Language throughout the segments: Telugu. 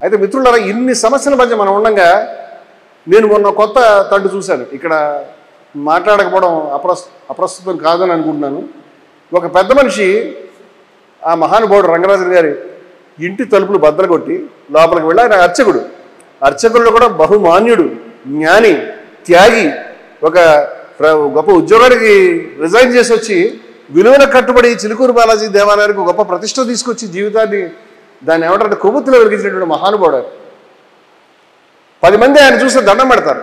అయితే మిత్రులారా, ఇన్ని సమస్యల మధ్య మనం ఉండగా నేను మొన్న కొత్త తండ్రి చూశాను. ఇక్కడ మాట్లాడకపోవడం అప్రస్తుతం కాదని అనుకుంటున్నాను. ఒక పెద్ద మనిషి, ఆ మహానుభావుడు రంగరాజన్ గారి ఇంటి తలుపులు బద్దలు కొట్టి లోపలికి వెళ్ళి, ఆయన అర్చకుల్లో కూడా బహుమాన్యుడు, జ్ఞాని, త్యాగి, ఒక గొప్ప ఉద్యోగానికి రిజైన్ చేసి వచ్చి విలువల కట్టుబడి చిలుకూరు బాలాజీ దేవాలయానికి గొప్ప ప్రతిష్ట తీసుకొచ్చి జీవితాన్ని దాన్ని ఏమంటారంటే కొవ్వొత్తులో వెలిగించినటువంటి మహానుభావుడు. 10 మంది ఆయన చూస్తే దండం పెడతారు.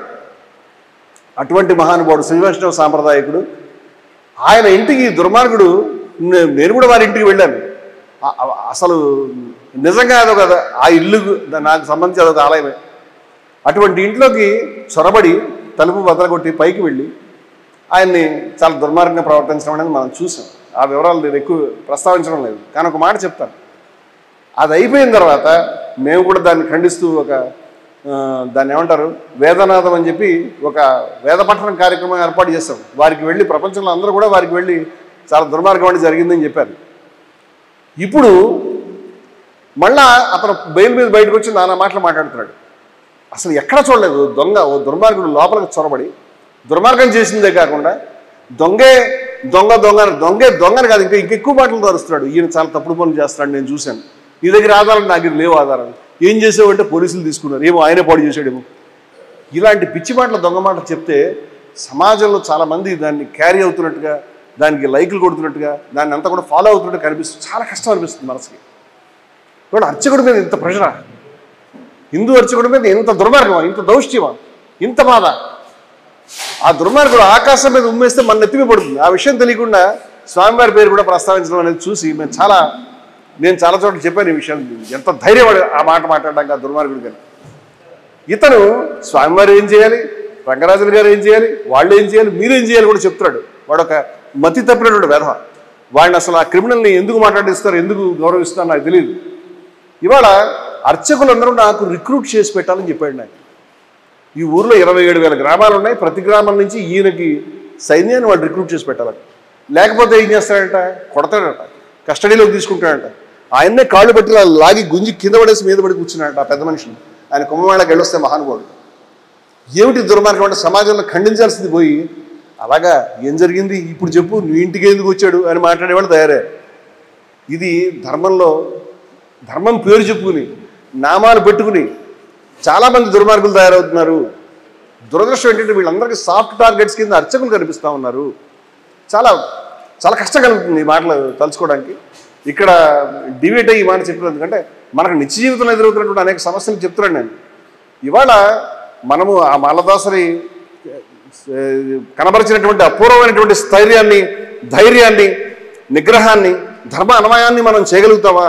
అటువంటి మహానుభావుడు, శ్రీ వైష్ణవ సాంప్రదాయకుడు. ఆయన ఇంటికి దుర్మార్గుడు, నేను కూడా వారి ఇంటికి వెళ్ళాను. అసలు నిజంగా అదొక ఆ ఇల్లు నాకు సంబంధించి అదొక ఆలయమే. అటువంటి ఇంట్లోకి చొరబడి తలుపు బద్దలగొట్టి పైకి వెళ్ళి ఆయన్ని చాలా దుర్మార్గంగా ప్రవర్తించడం అనేది మనం చూసాం. ఆ వివరాలు నేను ఎక్కువ ప్రస్తావించడం లేదు, కానీ ఒక మాట చెప్తాను. అది అయిపోయిన తర్వాత మేము కూడా దాన్ని ఖండిస్తూ దాన్ని ఏమంటారు వేదనాదం అని చెప్పి ఒక వేద పఠనం కార్యక్రమం ఏర్పాటు చేస్తాం. వారికి వెళ్ళి ప్రపంచంలో అందరూ కూడా వారికి వెళ్ళి చాలా దుర్మార్గం అంటే జరిగిందని చెప్పారు. ఇప్పుడు మళ్ళా అతను బెయిల్ మీద బయటకు వచ్చి నానా మాటలు మాట్లాడుతున్నాడు. అసలు ఎక్కడ చూడలేదు ఓ దుర్మార్గుడు లోపలికి చొరబడి దుర్మార్గం చేసిందే కాకుండా దొంగని కాదు, ఇంకా ఎక్కువ మాటలు తరుస్తున్నాడు. ఈయన చాలా తప్పుడు పనులు చేస్తున్నాడు, నేను చూశాను. నీ దగ్గర ఆధారాలు, నా దగ్గర లేవు ఆధారాలు. ఏం చేసావంటే పోలీసులు తీసుకున్నారు, ఏమో ఆయనే పాడు చేశాడేమో. ఇలాంటి పిచ్చి మాటలు, దొంగ మాటలు చెప్తే సమాజంలో చాలామంది దాన్ని క్యారీ అవుతున్నట్టుగా, దానికి లైకులు కొడుతున్నట్టుగా, దాన్ని అంతా కూడా ఫాలో అవుతున్నట్టు కనిపిస్తుంది. చాలా కష్టం అనిపిస్తుంది మనసుకి. కూడా అర్చకుడి మీద ఇంత ప్రెషరా, హిందూ అర్చకుడి మీద ఇంత దుర్మార్గమా, ఇంత దౌష్ట్యమా, ఇంత బాధ. ఆ దుర్మార్గుడు ఆకాశం మీద ఉమ్మేస్తే మన నెత్తిమి పడుతుంది. ఆ విషయం తెలియకుండా స్వామివారి పేరు కూడా ప్రస్తావించడం అనేది చూసి నేను చాలా చోట్ల చెప్పాను ఈ విషయం. ఎంత ధైర్యం ఆ మాట మాట్లాడడానికి ఆ దుర్మార్గుడు గారు. ఇతను స్వామివారు ఏం చేయాలి, రంగరాజులు గారు ఏం చేయాలి, వాళ్ళు ఏం చేయాలి, మీరేం చేయాలి కూడా చెప్తున్నాడు. వాడు ఒక మతి తప్పినటువంటి వెధవ. వాడిని అసలు ఆ క్రిమినల్ని ఎందుకు మాట్లాడిస్తారు, ఎందుకు గౌరవిస్తారు నాకు తెలియదు. ఇవాళ అర్చకులందరూ నాకు రిక్రూట్ చేసి పెట్టాలని చెప్పాడు నాకు. ఈ ఊర్లో 27,000 గ్రామాలు ఉన్నాయి. ప్రతి గ్రామం నుంచి ఈయనకి సైన్యాన్ని వాళ్ళు రిక్రూట్ చేసి పెట్టాలి. లేకపోతే ఏం చేస్తాడంట, కొడతాడంట, కస్టడీలోకి తీసుకుంటాడంట. ఆయన్నే కాళ్ళు పెట్టి లాగి గుంజి కింద పడేసి మీద పడి కూర్చున్నాడంట ఆ పెద్ద మనిషిని. ఆయన కుంభమేళకి వెళ్ళొస్తే మహానుభావుడు. ఏమిటి దుర్మార్గం అంటే సమాజంలో ఖండించాల్సింది పోయి అలాగా ఏం జరిగింది ఇప్పుడు చెప్పు, నీ ఇంటికి ఎందుకు వచ్చాడు అని మాట్లాడేవాళ్ళు తయారయ్యారు. ఇది ధర్మం పేరు చెప్పుకుని నామాలు పెట్టుకుని చాలామంది దుర్మార్గులు తయారవుతున్నారు. దురదృష్టం ఏంటంటే వీళ్ళందరికీ సాఫ్ట్ టార్గెట్స్ కింద అర్చకులు కనిపిస్తూ ఉన్నారు. చాలా చాలా కష్టం కలుగుతుంది ఈ మాటలు తలుచుకోవడానికి. ఇక్కడ డివేట్ అయ్యి ఈ మాట చెప్పినది ఎందుకంటే మనకు నిత్య జీవితంలో ఎదురవుతున్నటువంటి అనేక సమస్యలు చెప్తున్నాను నేను. ఇవాళ మనము ఆ మాలదాసరి కనబరిచినటువంటి అపూర్వమైనటువంటి స్థైర్యాన్ని, ధైర్యాన్ని, నిగ్రహాన్ని, ధర్మ అన్వయాన్ని మనం చేయగలుగుతామా?